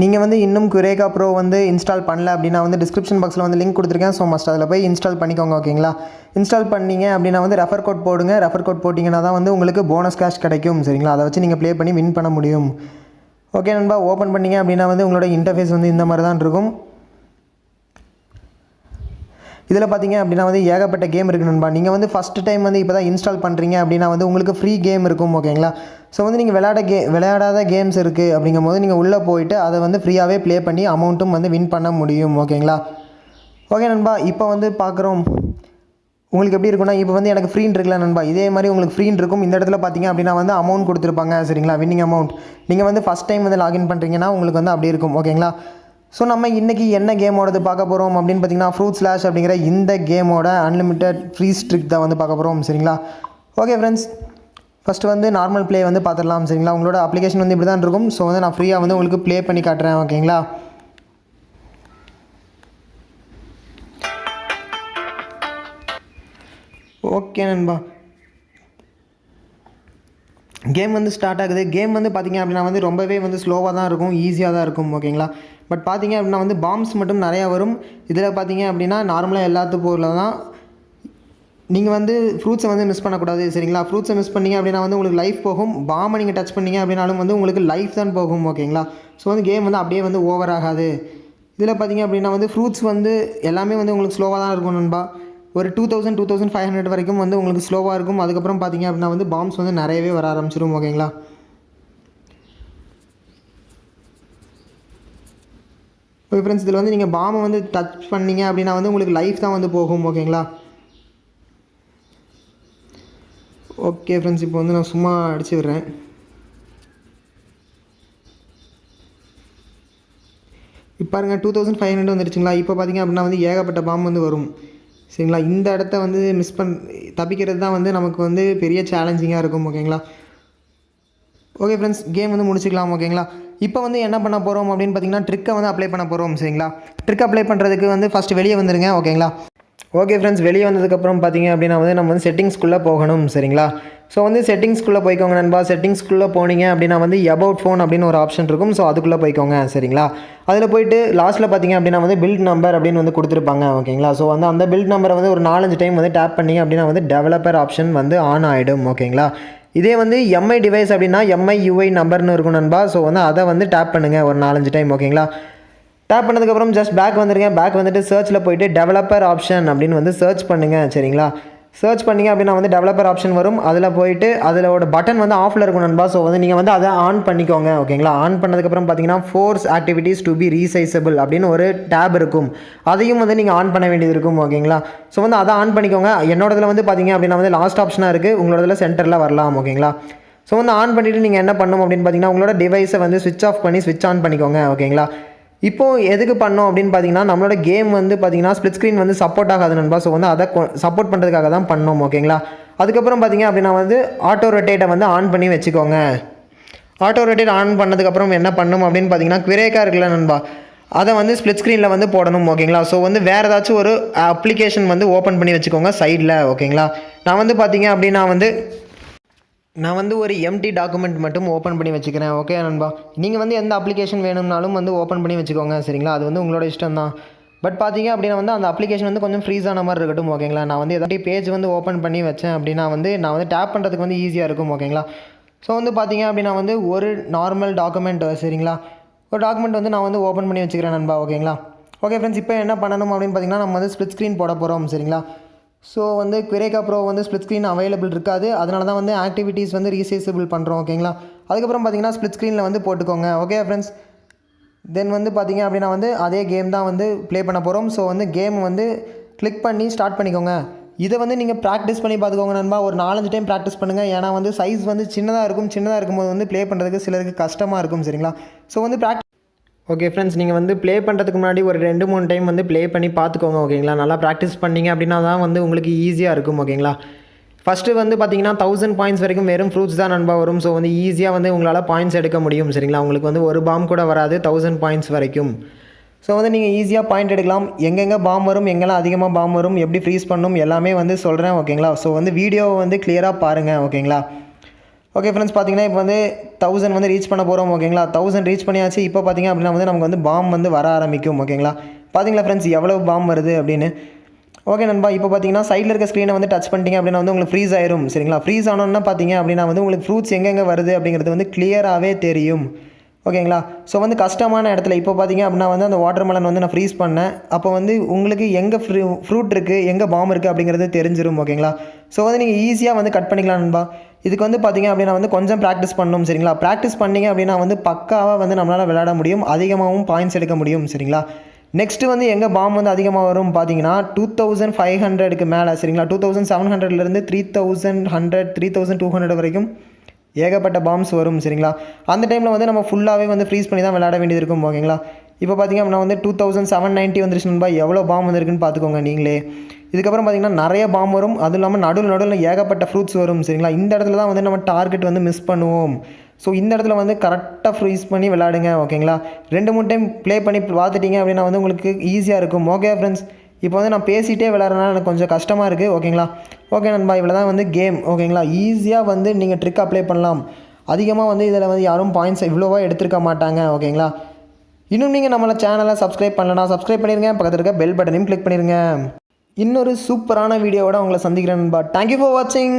நீங்கள் வந்து இன்னும் குரேகா ப்ரோ வந்து இன்ஸ்டால் பண்ணல அப்படின்னா வந்து டிஸ்கிரிப்ஷன் பாக்ஸில் வந்து லிங்க் கொடுத்துருக்கேன். ஸோ மஸ்ட் அதில் போய் இன்ஸ்டால் பண்ணிக்கோங்க. ஓகேங்களா? இன்ஸ்டால் பண்ணிங்க அப்படின்னா வந்து ரெஃபர் கோட் போடுங்க. ரெஃபர் கோட் போட்டிங்கன்னா தான் வந்து உங்களுக்கு போனஸ் கேஷ் கிடைக்கும். சரிங்களா? அதை வச்சு நீங்கள் ப்ளே பண்ணி வின் பண்ண முடியும். ஓகே நண்பா, ஓப்பன் பண்ணிங்க அப்படின்னா வந்து உங்களோட இன்டர்ஃபேஸ் வந்து இந்த மாதிரி தான் இருக்கும். இதில் பார்த்தீங்க அப்படின்னா வந்து ஏகப்பட்ட கேம் இருக்குது நண்பா. நீங்கள் வந்து ஃபஸ்ட்டு டைம் வந்து இப்போ தான் இன்ஸ்டால் பண்ணுறீங்க அப்படின்னா வந்து உங்களுக்கு ஃப்ரீ கேம் இருக்கும். ஓகேங்களா? ஸோ வந்து நீங்கள் விளையாடாத கேம்ஸ் இருக்குது அப்படிங்கும் போது நீங்கள் உள்ளே போயிட்டு அதை வந்து ஃப்ரீயாகவே ப்ளே பண்ணி அமௌண்ட்டும் வந்து வின் பண்ண முடியும். ஓகேங்களா? ஓகே நண்பா, இப்போ வந்து பார்க்குறோம் உங்களுக்கு எப்படி இருக்குன்னா, இப்போ வந்து எனக்கு ஃப்ரீன்னு இருக்குல்ல நண்பா, இதே மாதிரி உங்களுக்கு ஃப்ரீன்னு இருக்கும். இந்த இடத்துல பார்த்தீங்க அப்படின்னா வந்து அமௌண்ட் கொடுத்துருப்பாங்க. சரிங்களா? Winning amount. நீங்கள் வந்து ஃபஸ்ட் டைம் வந்து லாகின் பண்ணுறீங்கன்னா உங்களுக்கு வந்து அப்படி இருக்கும். ஓகேங்களா? ஸோ நம்ம இன்றைக்கி என்ன கேமோடது பார்க்க போகிறோம் அப்படின்னு பார்த்தீங்கன்னா ஃப்ரூட் ஸ்லாஷ் அப்படிங்கிற இந்த கேமோட அன்லிமிட்டட் ஃப்ரீ ஸ்ட்ரிக் தான் வந்து பார்க்க போகிறோம். சரிங்களா? ஓகே ஃப்ரெண்ட்ஸ், ஃபஸ்ட்டு வந்து நார்மல் ப்ளே வந்து பார்த்துடலாம். சரிங்களா? உங்களோட அப்ளிகேஷன் வந்து இப்படி தான் இருக்கும். ஸோ வந்து நான் ஃப்ரீயாக வந்து உங்களுக்கு ப்ளே பண்ணி காட்டுறேன். ஓகேங்களா? ஓகே நண்பா, கேம் வந்து ஸ்டார்ட் ஆகுது. கேம் வந்து பார்த்திங்க அப்படின்னா வந்து ரொம்பவே வந்து ஸ்லோவாக தான் இருக்கும், ஈஸியாக தான் இருக்கும். ஓகேங்களா? பட் பார்த்திங்க அப்படின்னா வந்து பாம்ஸ் மட்டும் நிறையா வரும். இதில் பார்த்திங்க அப்படின்னா நார்மலாக எல்லாத்து போரில் தான் நீங்கள் வந்து ஃப்ரூட்ஸை வந்து மிஸ் பண்ணக்கூடாது. சரிங்களா? ஃப்ரூட்ஸை மிஸ் பண்ணிங்க அப்படின்னா வந்து உங்களுக்கு லைஃப் போகும். பாம்பை நீங்கள் டச் பண்ணிங்க அப்படின்னாலும் வந்து உங்களுக்கு லைஃப் தான் போகும். ஓகேங்களா? ஸோ வந்து கேம் வந்து அப்படியே வந்து ஓவர் ஆகாது. இதில் பார்த்திங்க அப்படின்னா வந்து ஃப்ரூட்ஸ் வந்து எல்லாமே வந்து உங்களுக்கு ஸ்லோவாக தான் இருக்கும் நண்பா. ஒரு 2500 வரைக்கும் வந்து உங்களுக்கு ஸ்லோவாக இருக்கும். அதுக்கப்புறம் பார்த்திங்க அப்படின்னா வந்து பாம்ஸ் வந்து நிறையவே வர ஆரம்பிச்சிடும். ஓகேங்களா? ஓகே ஃப்ரெண்ட்ஸ், இதில் வந்து நீங்கள் பாம்பை வந்து டச் பண்ணிங்க அப்படின்னா வந்து உங்களுக்கு லைஃப் தான் வந்து போகும். ஓகேங்களா? ஓகே ஃப்ரெண்ட்ஸ், இப்போ வந்து நான் சும்மா அடிச்சு விடுறேன். இப்போ பாருங்கள் 2500 வந்துடுச்சுங்களா? இப்போ பார்த்திங்க அப்படின்னா வந்து ஏகப்பட்ட பாம்பு வந்து வரும். சரிங்களா? இந்த இடத்த வந்து தப்பிக்கிறது தான் வந்து நமக்கு வந்து பெரிய சேலஞ்சிங்காக இருக்கும். ஓகேங்களா? ஓகே ஃப்ரெண்ட்ஸ், கேம் வந்து முடிச்சுக்கலாம். ஓகேங்களா? இப்போ வந்து என்ன பண்ண போகிறோம் அப்படின்னு பார்த்தீங்கன்னா ட்ரிக்கை வந்து அப்ளை பண்ண போகிறோம். சரிங்களா? ட்ரிக் அப்ளை பண்ணுறதுக்கு வந்து ஃபஸ்ட்டு வெளியே வந்துடுங்க. ஓகேங்களா? ஓகே ஃப்ரெண்ட்ஸ், வெளியே வந்ததுக்கப்புறம் பார்த்தீங்க அப்படின்னா வந்து நம்ம வந்து செட்டிங்ஸ்குள்ளே போகணும். சரிங்களா? ஸோ வந்து செட்டிங்ஸ்குள்ளே போய்க்கோங்க நண்பா. செட்டிங்ஸ்குள்ளே போனீங்க அப்படின்னா வந்து அபவுட் ஃபோன் அப்படின்னு ஒரு ஆப்ஷன் இருக்கும். ஸோ அதுக்குள்ளே போய்க்கோங்க. சரிங்களா? அதில் போய்ட்டு லாஸ்ட்டில் பார்த்தீங்க அப்படின்னா வந்து பில்ட் நம்பர் அப்படின்னு வந்து கொடுத்துருப்பாங்க. ஓகேங்களா? ஸோ வந்து அந்த பில்ட் நம்பரை வந்து ஒரு 4-5 டைம் வந்து டேப் பண்ணிங்க அப்படின்னா வந்து டெவலப்பர் ஆப்ஷன் வந்து ஆன் ஆகிடும். ஓகேங்களா? இதே வந்து எம்ஐ டிவைஸ் அப்படின்னா MIUI நம்பர்னு இருக்கும் நண்பா. ஸோ வந்து அதை வந்து டேப் பண்ணுங்கள் ஒரு 4-5 டைம். ஓகேங்களா? டேப் பண்ணதுக்கப்புறம் ஜஸ்ட் பேக் வந்துடுங்க. பேக் வந்துட்டு சர்ச்சில் போய்ட்டு டெவலப்பர் ஆப்ஷன் அப்படின்னு வந்து சர்ச் பண்ணுங்கள். சரிங்களா? சர்ச் பண்ணிங்க அப்படின்னா வந்து டெவலப்பர் ஆப்ஷன் வரும். அதில் போய்ட்டு அதிலோட பட்டன் வந்து ஆஃபில் இருக்கும் நண்பா. ஸோ வந்து நீங்கள் வந்து அதை ஆன் பண்ணிக்கோங்க. ஓகேங்களா? ஆன் பண்ணதுக்கப்புறம் பார்த்தீங்கன்னா force activities to be resizable அப்படின்னு ஒரு டேப் இருக்கும். அதையும் வந்து நீங்கள் ஆன் பண்ண வேண்டியது இருக்கும். ஓகேங்களா? ஸோ வந்து அதை ஆன் பண்ணிக்கோங்க. என்னோடதில் வந்து பார்த்தீங்க அப்படின்னா வந்து லாஸ்ட் ஆப்ஷனாக இருக்குது. உங்களோடதில் சென்டரில் வரலாம். ஓகேங்களா? ஸோ வந்து ஆன் பண்ணிவிட்டு நீங்கள் என்ன பண்ணணும் அப்படின்னு பார்த்தீங்கன்னா உங்களோட டிவைஸை வந்து ஸ்விட்ச் ஆஃப் பண்ணி ஸ்விட்ச் ஆன் பண்ணிக்கோங்க. ஓகேங்களா? இப்போது எதுக்கு பண்ணோம் அப்படின்னு பார்த்தீங்கன்னா நம்மளோட கேம் வந்து பார்த்தீங்கன்னா ஸ்ப்ளிட் ஸ்க்ரீன் வந்து சப்போர்ட் ஆகாது நண்பா. ஸோ வந்து அதை சப்போர்ட் பண்ணுறதுக்காக தான் பண்ணோம். ஓகேங்களா? அதுக்கப்புறம் பார்த்தீங்க அப்படின்னா வந்து ஆட்டோ ரொட்டேட்டை வந்து ஆன் பண்ணி வச்சுக்கோங்க. ஆட்டோ ரொட்டேட் ஆன் பண்ணதுக்கப்புறம் என்ன பண்ணணும் அப்படின்னு பார்த்தீங்கன்னா குரேகா இருக்குல்ல நண்பா, அதை வந்து ஸ்ப்ளிட் ஸ்க்ரீனில் வந்து போடணும். ஓகேங்களா? ஸோ வந்து வேறு ஏதாச்சும் ஒரு அப்ளிகேஷன் வந்து ஓப்பன் பண்ணி வச்சுக்கோங்க சைடில். ஓகேங்களா? நான் வந்து பார்த்தீங்க அப்படின்னா நான் வந்து ஒரு எம்டி டாக்குமெண்ட் மட்டும் ஓப்பன் பண்ணி வச்சுக்கிறேன். ஓகே நண்பா, நீங்கள் வந்து எந்த அப்ளிகேஷன் வேணும்னாலும் வந்து ஓப்பன் பண்ணி வச்சுக்கோங்க. சரிங்களா? அது வந்து உங்களோட இஷ்டம் தான். பட் பார்த்தீங்க அப்படின்னா வந்து அந்த அப்ளிகேஷன் வந்து கொஞ்சம் ஃப்ரீஸ் ஆன மாதிரி இருக்கட்டும். ஓகேங்களா? நான் வந்து எதாவது பேஜ் வந்து ஓப்பன் பண்ணி வச்சேன் அப்படின்னா வந்து நான் வந்து டேப் பண்ணுறதுக்கு வந்து ஈஸியாக இருக்கும். ஓகேங்களா? ஸோ வந்து பார்த்தீங்க அப்படின்னா வந்து ஒரு நார்மல் டாக்குமெண்ட், சரிங்களா, ஒரு டாக்குமெண்ட் வந்து நான் வந்து ஓப்பன் பண்ணி வச்சுக்கிறேன் நண்பா. ஓகேங்களா? ஓகே ஃப்ரெண்ட்ஸ், இப்போ என்ன பண்ணணும் அப்படின்னு பார்த்தீங்கன்னா நம்ம வந்து ஸ்ப்ளிட் ஸ்க்ரீன் போட போகிறோம். சரிங்களா? ஸோ வந்து குரேகா ப்ரோ வந்து ஸ்ப்ளிட் ஸ்க்ரீன் அவைலபிள் இருக்காது. அதனால தான் வந்து ஆக்டிவிட்டீஸ் வந்து ரீசைசபிள் பண்ணுறோம். ஓகேங்களா? அதுக்கப்புறம் பார்த்தீங்கன்னா ஸ்ப்ளிட் ஸ்க்ரீனில் வந்து போட்டுக்கோங்க. ஓகே ஃப்ரெண்ட்ஸ், தென் வந்து பார்த்தீங்க அப்படின்னா வந்து அதே கேம் தான் வந்து ப்ளே பண்ண போகிறோம். ஸோ வந்து கேம் வந்து கிளிக் பண்ணி ஸ்டார்ட் பண்ணிக்கோங்க. இதை வந்து நீங்கள் ப்ராக்டிஸ் பண்ணி பார்த்துக்கோங்க நண்பா. ஒரு 4-5 டைம் ப்ராக்டிஸ் பண்ணுங்கள். ஏன்னா வந்து சைஸ் வந்து சின்னதாக இருக்கும்போது வந்து ப்ளே பண்ணுறதுக்கு சிலருக்கு கஷ்டமாக இருக்கும். சரிங்களா? ஸோ வந்து ஓகே ஃப்ரெண்ட்ஸ், நீங்கள் வந்து ப்ளே பண்ணுறதுக்கு முன்னாடி ஒரு 2-3 டைம் வந்து ப்ளே பண்ணி பார்த்துக்கோங்க. ஓகேங்களா? நல்லா ப்ராக்டிஸ் பண்ணிங்க அப்படின்னா தான் வந்து உங்களுக்கு ஈஸியாக இருக்கும். ஓகேங்களா? ஃபஸ்ட்டு வந்து பார்த்தீங்கன்னா 1000 பாயிண்ட்ஸ் வரைக்கும் வெறும் ஃப்ரூட்ஸ் தான் நண்பா வரும். ஸோ வந்து ஈஸியாக வந்து உங்களால் பாயிண்ட்ஸ் எடுக்க முடியும். சரிங்களா? உங்களுக்கு வந்து ஒரு பாம் கூட வராது 1000 பாயிண்ட்ஸ் வரைக்கும். ஸோ வந்து நீங்கள் ஈஸியாக பாயிண்ட் எடுக்கலாம். எங்கெங்கே பாம் வரும், எங்கெல்லாம் அதிகமாக பாம் வரும், எப்படி ஃப்ரீஸ் பண்ணணும் எல்லாமே வந்து சொல்கிறேன். ஓகேங்களா? ஸோ வந்து வீடியோவை வந்து கிளியராக பாருங்கள். ஓகேங்களா? ஓகே ஃப்ரெண்ட்ஸ், பார்த்தீங்கன்னா இப்போ வந்து 1000 வந்து ரீச் பண்ண போகிறோம். ஓகேங்களா, 1000 ரீச் பண்ணியாச்சு. இப்போ பார்த்தீங்க அப்படின்னா வந்து நமக்கு வந்து பாம் வந்து வர ஆரம்பிக்கும். ஓகேங்களா, பார்த்தீங்களா ஃப்ரெண்ட்ஸ் எவ்வளோ பாம் வருது அப்படின்னு. ஓகே நண்பா, இப்போ பார்த்தீங்கன்னா சைடில் இருக்க ஸ்க்ரீனை வந்து டச் பண்ணிட்டீங்க அப்படின்னா வந்து உங்களுக்கு ஃப்ரீஸ் ஆயிரும். சரிங்களா, ஃப்ரீஸ் ஆனோன்னா பார்த்தீங்க அப்படின்னா வந்து உங்களுக்கு ஃப்ரூட்ஸ் எங்கெங்கே வருது அப்படிங்கிறது வந்து கிளியராகவே தெரியும். ஓகேங்களா, ஸோ வந்து கஷ்டமான இடத்துல இப்போ பார்த்தீங்க அப்படின்னா வந்து அந்த வாட்டர் மெலன் வந்து நான் ஃப்ரீஸ் பண்ணேன். அப்போ வந்து உங்களுக்கு எங்கே ஃப்ரூட் இருக்குது, எங்கே பாம் இருக்குது அப்படிங்கிறது தெரிஞ்சிடும். ஓகேங்களா, ஸோ வந்து நீங்கள் ஈஸியாக வந்து கட் பண்ணிக்கலாம் நண்பா. இதுக்கு வந்து பார்த்தீங்க அப்படின்னா வந்து கொஞ்சம் ப்ராக்டிஸ் பண்ணணும். சரிங்களா, ப்ராக்டிஸ் பண்ணிங்க அப்படின்னா வந்து பக்காவாக வந்து நம்மளால் விளையாட முடியும், அதிகமாகவும் பாயிண்ட்ஸ் எடுக்க முடியும். சரிங்களா, நெக்ஸ்ட்டு வந்து எங்கே பாம் வந்து அதிகமாக வரும் பார்த்தீங்கன்னா 2500க்கு மேலே. சரிங்களா, 2700லேருந்து 3100 3200 வரைக்கும் ஏகப்பட்ட பாம்ஸ் வரும். சரிங்களா, அந்த டைமில் வந்து நம்ம ஃபுல்லாகவே வந்து ஃப்ரீஸ் பண்ணி தான் விளையாட வேண்டியது இருக்கும். ஓகேங்களா, இப்போ பார்த்திங்க அப்படின்னா வந்து 2790 வந்துருச்சு நண்பா. எவ்வளோ பாம் வந்துருக்குன்னு பார்த்துக்கோங்க நீங்களே. இதுக்கப்புறம் பார்த்திங்கன்னா நிறைய பாம் வரும். அதுவும் இல்லாமல் நடுவில் ஏகப்பட்ட ஃப்ரூட்ஸ் வரும். சரிங்களா, இந்த இடத்துல தான் வந்து நம்ம டார்கெட் வந்து மிஸ் பண்ணுவோம். ஸோ இந்த இடத்துல வந்து கரெக்டாக ஃப்ரீஸ் பண்ணி விளையாடுங்க. ஓகேங்களா, 2-3 டைம் ப்ளே பண்ணி பார்த்துட்டிங்க அப்படின்னா வந்து உங்களுக்கு ஈஸியாக இருக்கும். ஓகே ஃப்ரெண்ட்ஸ், இப்போ வந்து நான் பேசிகிட்டே விளையாடுறதுனால எனக்கு கொஞ்சம் கஷ்டமாக இருக்குது. ஓகேங்களா, ஓகே நண்பா, இவ்வளோ தான் வந்து கேம். ஓகேங்களா, ஈஸியாக வந்து நீங்கள் ட்ரிக் அப்ளை பண்ணலாம். அதிகமாக வந்து இதில் வந்து யாரும் பாயிண்ட்ஸ் இவ்வளோவா எடுத்துருக்க மாட்டாங்க. ஓகேங்களா, இன்னும் நீங்கள் நம்மளை சேனலை சப்ஸ்கிரைப் பண்ணலன்னா சப்ஸ்கிரைப் பண்ணிடுங்க. பக்கத்தில் இருக்க பெல் பட்டனையும் கிளிக் பண்ணிடுங்க. இன்னொரு சூப்பரான வீடியோவோட உங்களை சந்திக்கிறேன் நண்பா. தேங்க்யூ ஃபார் வாட்சிங்.